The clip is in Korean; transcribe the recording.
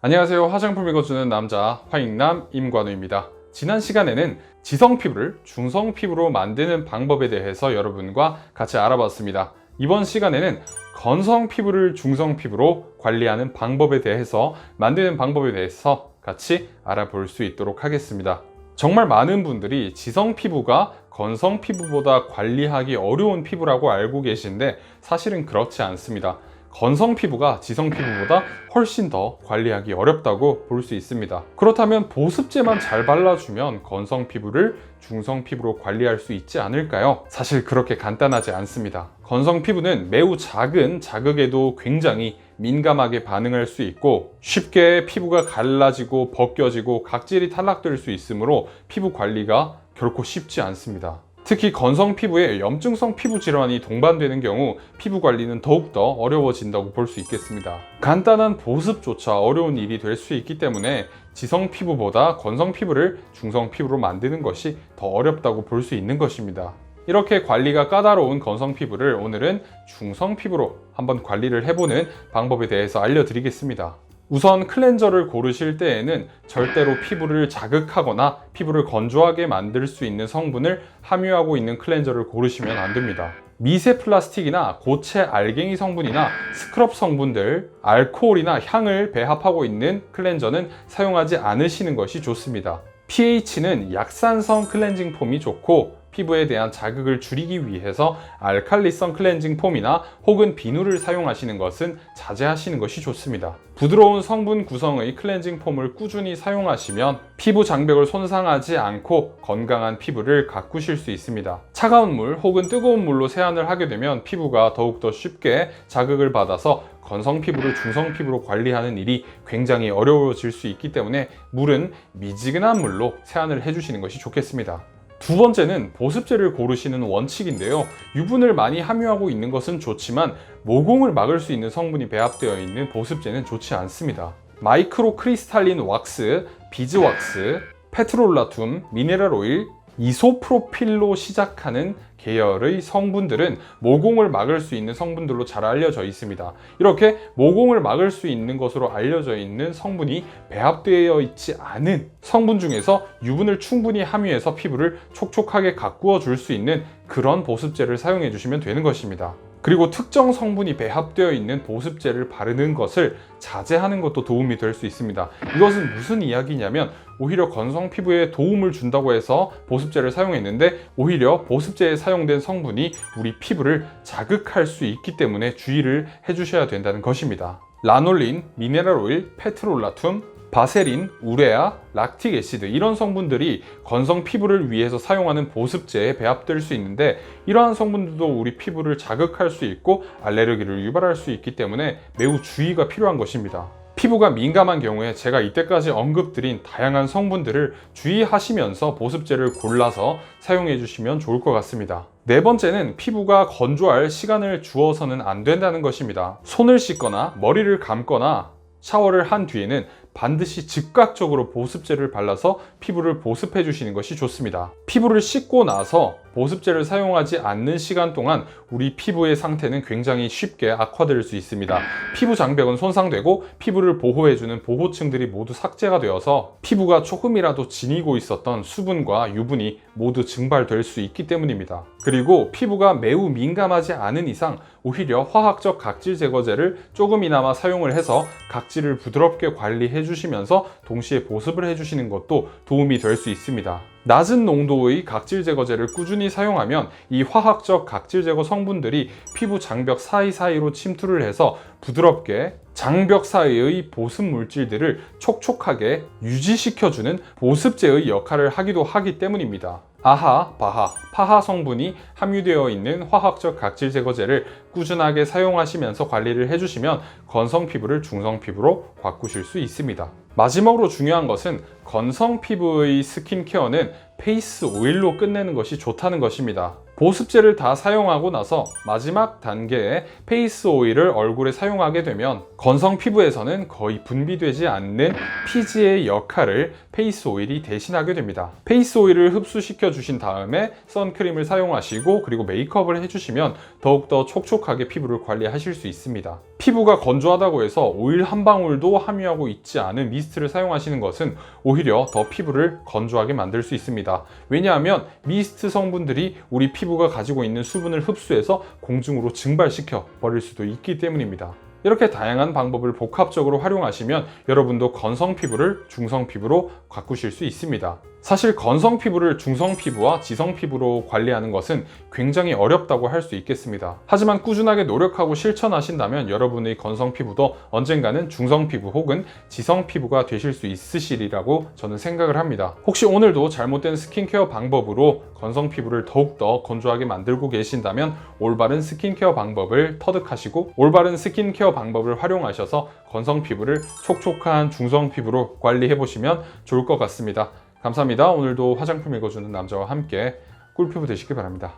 안녕하세요. 화장품 읽어주는 남자 화익남 임관우입니다. 지난 시간에는 지성 피부를 중성 피부로 만드는 방법에 대해서 여러분과 같이 알아봤습니다. 이번 시간에는 건성 피부를 중성 피부로 관리하는 방법에 대해서 만드는 방법에 대해서 같이 알아볼 수 있도록 하겠습니다. 정말 많은 분들이 지성 피부가 건성 피부보다 관리하기 어려운 피부라고 알고 계신데 사실은 그렇지 않습니다. 건성 피부가 지성 피부보다 훨씬 더 관리하기 어렵다고 볼 수 있습니다. 그렇다면 보습제만 잘 발라주면 건성 피부를 중성 피부로 관리할 수 있지 않을까요? 사실 그렇게 간단하지 않습니다. 건성 피부는 매우 작은 자극에도 굉장히 민감하게 반응할 수 있고 쉽게 피부가 갈라지고 벗겨지고 각질이 탈락될 수 있으므로 피부 관리가 결코 쉽지 않습니다. 특히 건성 피부에 염증성 피부 질환이 동반되는 경우 피부 관리는 더욱더 어려워진다고 볼 수 있겠습니다. 간단한 보습조차 어려운 일이 될 수 있기 때문에 지성 피부보다 건성 피부를 중성 피부로 만드는 것이 더 어렵다고 볼 수 있는 것입니다. 이렇게 관리가 까다로운 건성 피부를 오늘은 중성 피부로 한번 관리를 해보는 방법에 대해서 알려드리겠습니다. 우선 클렌저를 고르실 때에는 절대로 피부를 자극하거나 피부를 건조하게 만들 수 있는 성분을 함유하고 있는 클렌저를 고르시면 안 됩니다. 미세 플라스틱이나 고체 알갱이 성분이나 스크럽 성분들, 알코올이나 향을 배합하고 있는 클렌저는 사용하지 않으시는 것이 좋습니다. pH는 약산성 클렌징 폼이 좋고 피부에 대한 자극을 줄이기 위해서 알칼리성 클렌징 폼이나 혹은 비누를 사용하시는 것은 자제하시는 것이 좋습니다. 부드러운 성분 구성의 클렌징 폼을 꾸준히 사용하시면 피부 장벽을 손상하지 않고 건강한 피부를 가꾸실 수 있습니다. 차가운 물 혹은 뜨거운 물로 세안을 하게 되면 피부가 더욱더 쉽게 자극을 받아서 건성 피부를 중성 피부로 관리하는 일이 굉장히 어려워질 수 있기 때문에 물은 미지근한 물로 세안을 해주시는 것이 좋겠습니다. 두 번째는 보습제를 고르시는 원칙인데요. 유분을 많이 함유하고 있는 것은 좋지만 모공을 막을 수 있는 성분이 배합되어 있는 보습제는 좋지 않습니다. 마이크로 크리스탈린 왁스, 비즈 왁스, 페트롤라툼, 미네랄 오일, 이소프로필로 시작하는 계열의 성분들은 모공을 막을 수 있는 성분들로 잘 알려져 있습니다. 이렇게 모공을 막을 수 있는 것으로 알려져 있는 성분이 배합되어 있지 않은 성분 중에서 유분을 충분히 함유해서 피부를 촉촉하게 가꾸어 줄 수 있는 그런 보습제를 사용해 주시면 되는 것입니다. 그리고 특정 성분이 배합되어 있는 보습제를 바르는 것을 자제하는 것도 도움이 될 수 있습니다. 이것은 무슨 이야기냐면 오히려 건성 피부에 도움을 준다고 해서 보습제를 사용했는데 오히려 보습제에 사용된 성분이 우리 피부를 자극할 수 있기 때문에 주의를 해주셔야 된다는 것입니다. 라놀린, 미네랄 오일, 페트롤라툼, 바세린, 우레아, 락틱 애시드 이런 성분들이 건성 피부를 위해서 사용하는 보습제에 배합될 수 있는데 이러한 성분들도 우리 피부를 자극할 수 있고 알레르기를 유발할 수 있기 때문에 매우 주의가 필요한 것입니다. 피부가 민감한 경우에 제가 이때까지 언급드린 다양한 성분들을 주의하시면서 보습제를 골라서 사용해 주시면 좋을 것 같습니다. 네 번째는 피부가 건조할 시간을 주어서는 안 된다는 것입니다. 손을 씻거나 머리를 감거나 샤워를 한 뒤에는 반드시 즉각적으로 보습제를 발라서 피부를 보습해 주시는 것이 좋습니다. 피부를 씻고 나서 보습제를 사용하지 않는 시간 동안 우리 피부의 상태는 굉장히 쉽게 악화될 수 있습니다. 피부 장벽은 손상되고 피부를 보호해주는 보호층들이 모두 삭제가 되어서 피부가 조금이라도 지니고 있었던 수분과 유분이 모두 증발될 수 있기 때문입니다. 그리고 피부가 매우 민감하지 않은 이상 오히려 화학적 각질 제거제를 조금이나마 사용을 해서 각질을 부드럽게 관리해 주시면서 동시에 보습을 해주시는 것도 도움이 될 수 있습니다. 낮은 농도의 각질 제거제를 꾸준히 사용하면 이 화학적 각질 제거 성분들이 피부 장벽 사이사이로 침투를 해서 부드럽게 장벽 사이의 보습 물질들을 촉촉하게 유지시켜주는 보습제의 역할을 하기도 하기 때문입니다. 아하, 바하, 파하 성분이 함유되어 있는 화학적 각질 제거제를 꾸준하게 사용하시면서 관리를 해주시면 건성 피부를 중성 피부로 바꾸실 수 있습니다. 마지막으로 중요한 것은 건성 피부의 스킨케어는 페이스 오일로 끝내는 것이 좋다는 것입니다. 보습제를 다 사용하고 나서 마지막 단계에 페이스 오일을 얼굴에 사용하게 되면 건성 피부에서는 거의 분비되지 않는 피지의 역할을 페이스 오일이 대신하게 됩니다. 페이스 오일을 흡수시켜 주신 다음에 선크림을 사용하시고 그리고 메이크업을 해주시면 더욱더 촉촉하게 피부를 관리하실 수 있습니다. 피부가 건조하다고 해서 오일 한 방울도 함유하고 있지 않은 미스트를 사용하시는 것은 오히려 더 피부를 건조하게 만들 수 있습니다. 왜냐하면 미스트 성분들이 우리 피부가 가지고 있는 수분을 흡수해서 공중으로 증발시켜 버릴 수도 있기 때문입니다. 이렇게 다양한 방법을 복합적으로 활용하시면 여러분도 건성 피부를 중성 피부로 가꾸실 수 있습니다. 사실 건성 피부를 중성 피부와 지성 피부로 관리하는 것은 굉장히 어렵다고 할 수 있겠습니다. 하지만 꾸준하게 노력하고 실천하신다면 여러분의 건성 피부도 언젠가는 중성 피부 혹은 지성 피부가 되실 수 있으시리라고 저는 생각을 합니다. 혹시 오늘도 잘못된 스킨케어 방법으로 건성 피부를 더욱더 건조하게 만들고 계신다면 올바른 스킨케어 방법을 터득하시고 올바른 스킨케어 방법을 활용하셔서 건성 피부를 촉촉한 중성 피부로 관리해 보시면 좋을 것 같습니다. 감사합니다. 오늘도 화장품 읽어주는 남자와 함께 꿀피부 되시길 바랍니다.